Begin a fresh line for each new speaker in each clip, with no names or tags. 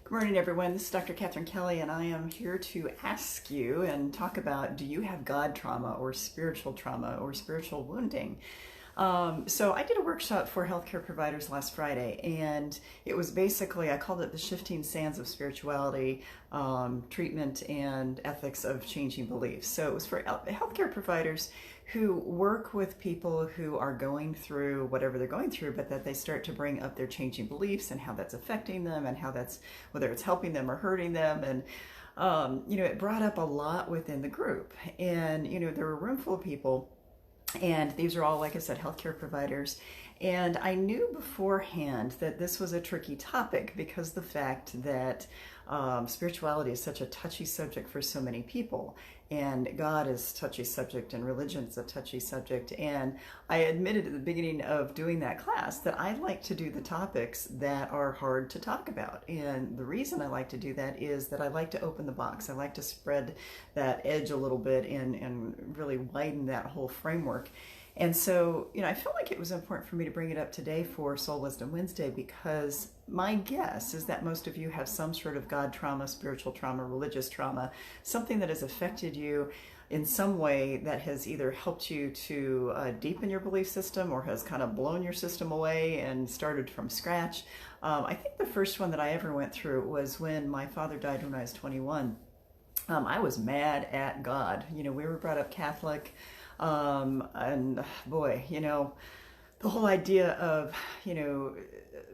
Good morning, everyone. This is Dr. Katherine.Kelly, and I am here to ask you and talk about, do you have God trauma or spiritual wounding? So I did a workshop for healthcare providers last Friday, and it was basically, I called it the shifting sands of spirituality, treatment and ethics of changing beliefs. So it was for healthcare providers who work with people who are going through whatever they're going through, but that they start to bring up their changing beliefs and how that's affecting them and how that's, whether it's helping them or hurting them. And it brought up a lot within the group. And, there were a room full of people, and these are all, like I said, healthcare providers. And I knew beforehand that this was a tricky topic because the fact that spirituality is such a touchy subject for so many people. And God is a touchy subject, and religion is a touchy subject. And I admitted at the beginning of doing that class that I like to do the topics that are hard to talk about. And the reason I like to do that is that I like to open the box. I like to spread that edge a little bit and really widen that whole framework. And so, I felt like it was important for me to bring it up today for Soul Wisdom Wednesday, because my guess is that most of you have some sort of God trauma, spiritual trauma, religious trauma, something that has affected you in some way that has either helped you to deepen your belief system or has kind of blown your system away and started from scratch. I think the first one that I ever went through was when my father died when I was 21. I was mad at God. We were brought up Catholic. And boy, the whole idea of,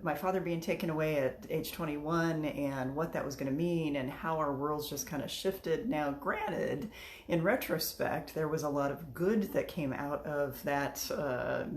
my father being taken away at age 21 and what that was going to mean and how our worlds just kind of shifted. Now, granted, in retrospect, there was a lot of good that came out of that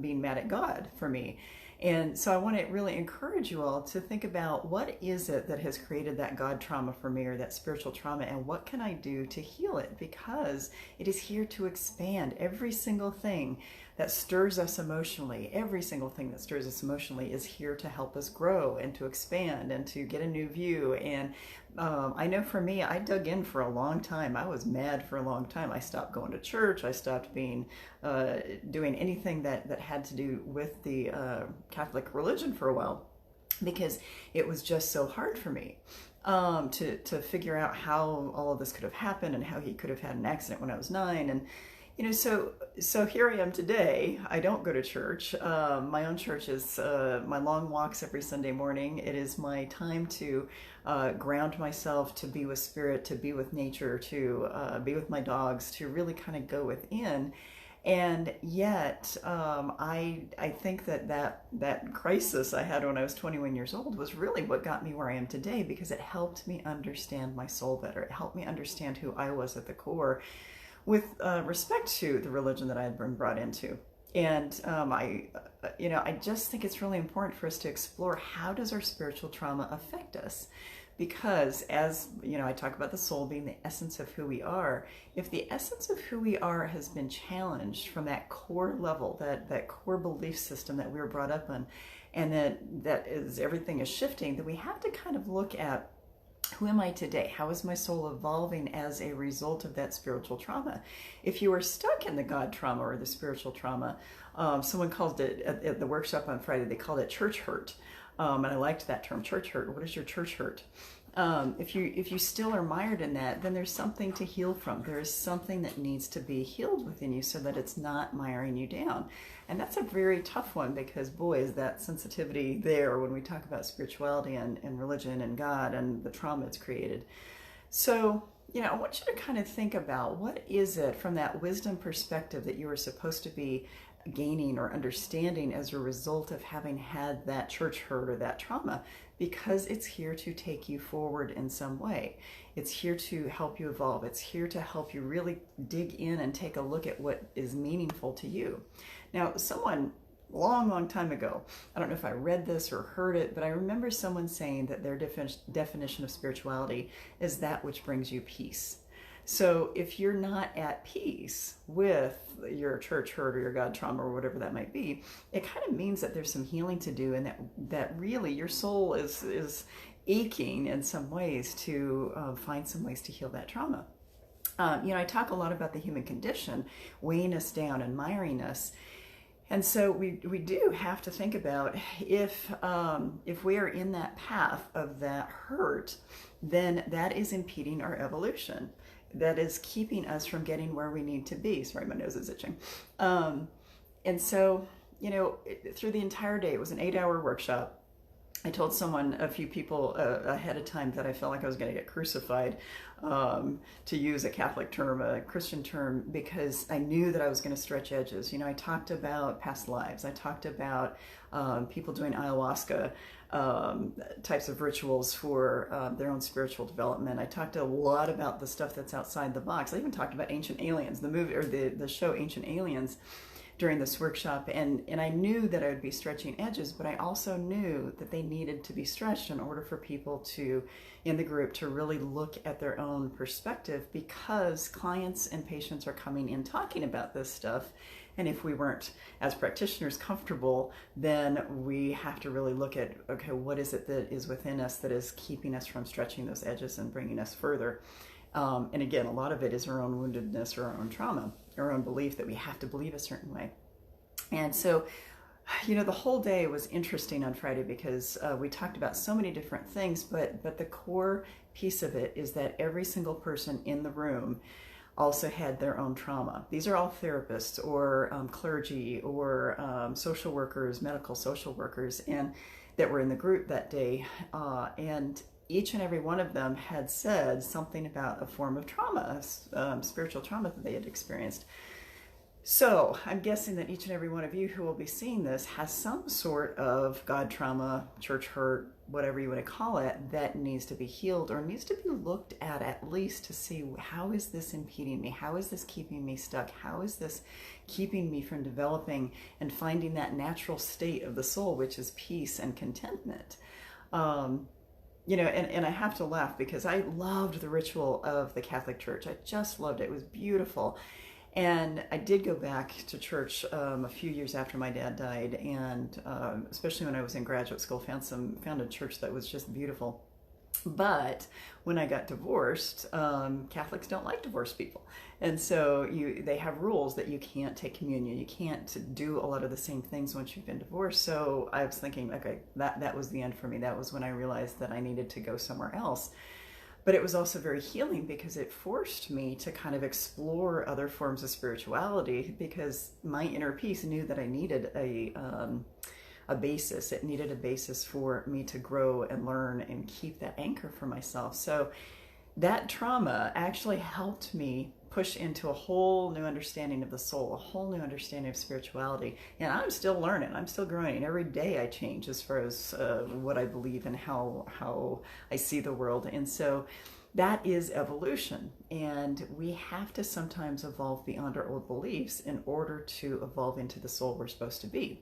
being mad at God for me. And so I want to really encourage you all to think about, what is it that has created that God trauma for me, or that spiritual trauma, and what can I do to heal it? Because it is here to expand. Every single thing that stirs us emotionally, is here to help us grow and to expand and to get a new view. And I know for me, I dug in for a long time. I was mad for a long time. I stopped going to church. I stopped doing anything that had to do with the Catholic religion for a while, because it was just so hard for me to figure out how all of this could have happened and how he could have had an accident when I was 9. And so here I am today. I don't go to church. My own church is my long walks every Sunday morning. It is my time to ground myself, to be with spirit, to be with nature, to be with my dogs, to really kind of go within. And yet, I think that crisis I had when I was 21 years old was really what got me where I am today, because it helped me understand my soul better. It helped me understand who I was at the core, with respect to the religion that I had been brought into. And I just think it's really important for us to explore, how does our spiritual trauma affect us? Because, as I talk about the soul being the essence of who we are. If the essence of who we are has been challenged from that core level, that core belief system that we were brought up in, and that is, everything is shifting, then we have to kind of look at, who am I today? How is my soul evolving as a result of that spiritual trauma? If you are stuck in the God trauma or the spiritual trauma, someone called it, at the workshop on Friday, they called it church hurt. And I liked that term, church hurt. What is your church hurt? If you still are mired in that, then there's something to heal from. There is something that needs to be healed within you so that it's not miring you down. And that's a very tough one, because boy, is that sensitivity there when we talk about spirituality and religion and God and the trauma it's created. So, I want you to kind of think about, what is it from that wisdom perspective that you are supposed to be gaining or understanding as a result of having had that church hurt or that trauma, because it's here to take you forward in some way. It's here to help you evolve. It's here to help you really dig in and take a look at what is meaningful to you. Now, someone long time ago, I don't know if I read this or heard it, but I remember someone saying that their definition of spirituality is that which brings you peace. So if you're not at peace with your church hurt or your God trauma or whatever that might be, it kind of means that there's some healing to do, and that really your soul is aching in some ways to find some ways to heal that trauma. I talk a lot about the human condition weighing us down and miring us. And so we do have to think about if we are in that path of that hurt, then that is impeding our evolution. That is keeping us from getting where we need to be. Sorry, my nose is itching. And so, through the entire day, it was an 8-hour workshop. I told a few people ahead of time that I felt like I was going to get crucified, to use a Catholic term, a Christian term, because I knew that I was going to stretch edges. I talked about past lives. I talked about people doing ayahuasca types of rituals for their own spiritual development. I talked a lot about the stuff that's outside the box. I even talked about Ancient Aliens, the movie or the show Ancient Aliens, during this workshop, and I knew that I would be stretching edges, but I also knew that they needed to be stretched in order for people in the group to really look at their own perspective, because clients and patients are coming in talking about this stuff, and if we weren't, as practitioners, comfortable, then we have to really look at, okay, what is it that is within us that is keeping us from stretching those edges and bringing us further? And again, a lot of it is our own woundedness or our own trauma, our own belief that we have to believe a certain way. And so, the whole day was interesting on Friday because we talked about so many different things, but the core piece of it is that every single person in the room also had their own trauma. These are all therapists or clergy or social workers, medical social workers, and that were in the group that day. And each and every one of them had said something about a form of trauma, spiritual trauma that they had experienced. So I'm guessing that each and every one of you who will be seeing this has some sort of God trauma, church hurt, whatever you want to call it, that needs to be healed or needs to be looked at least to see, how is this impeding me? How is this keeping me stuck? How is this keeping me from developing and finding that natural state of the soul, which is peace and contentment? And I have to laugh because I loved the ritual of the Catholic Church. I just loved it. It was beautiful. And I did go back to church a few years after my dad died, and especially when I was in graduate school, found a church that was just beautiful. But when I got divorced, Catholics don't like divorced people. And so they have rules that you can't take communion. You can't do a lot of the same things once you've been divorced. So I was thinking, okay, that was the end for me. That was when I realized that I needed to go somewhere else. But it was also very healing because it forced me to kind of explore other forms of spirituality, because my inner peace knew that I needed a basis. It needed a basis for me to grow and learn and keep that anchor for myself. So that trauma actually helped me push into a whole new understanding of the soul, a whole new understanding of spirituality. And I'm still learning. I'm still growing. Every day I change as far as what I believe and how I see the world. And so that is evolution. And we have to sometimes evolve beyond our old beliefs in order to evolve into the soul we're supposed to be,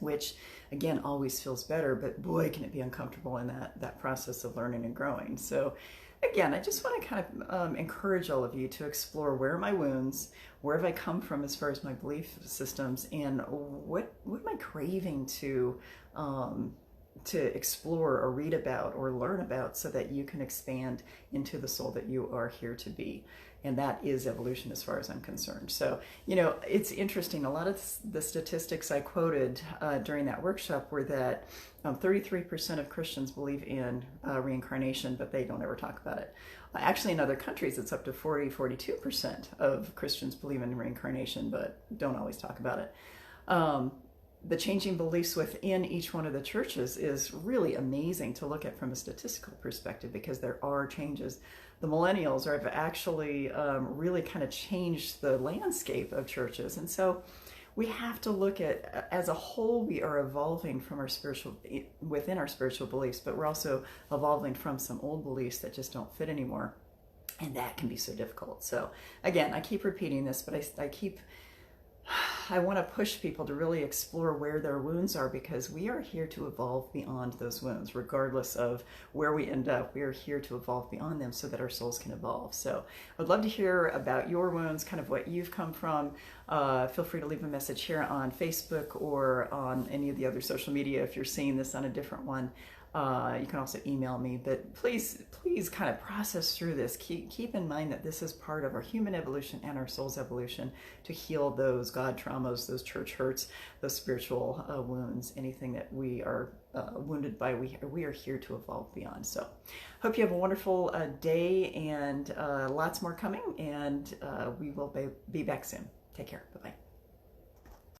which again always feels better, but boy, can it be uncomfortable in that process of learning and growing. So again, I just want to kind of encourage all of you to explore, where are my wounds, where have I come from as far as my belief systems, and what am I craving to explore or read about or learn about, so that you can expand into the soul that you are here to be. And that is evolution as far as I'm concerned. So, it's interesting. A lot of the statistics I quoted during that workshop were that 33% of Christians believe in reincarnation, but they don't ever talk about it. Actually, in other countries, it's up to 42% of Christians believe in reincarnation, but don't always talk about it. The changing beliefs within each one of the churches is really amazing to look at from a statistical perspective, because there are changes. The millennials have actually really kind of changed the landscape of churches. And so we have to look at, as a whole, we are evolving from within our spiritual beliefs, but we're also evolving from some old beliefs that just don't fit anymore. And that can be so difficult. So again, I keep repeating this, but I want to push people to really explore where their wounds are, because we are here to evolve beyond those wounds. Regardless of where we end up, we are here to evolve beyond them so that our souls can evolve. So I'd love to hear about your wounds, kind of what you've come from. Feel free to leave a message here on Facebook or on any of the other social media if you're seeing this on a different one. You can also email me, but please kind of process through this. Keep in mind that this is part of our human evolution and our soul's evolution to heal those God traumas, those church hurts, those spiritual wounds, anything that we are wounded by. We are here to evolve beyond. So hope you have a wonderful day, and lots more coming, and we will be back soon. Take care. Bye-bye.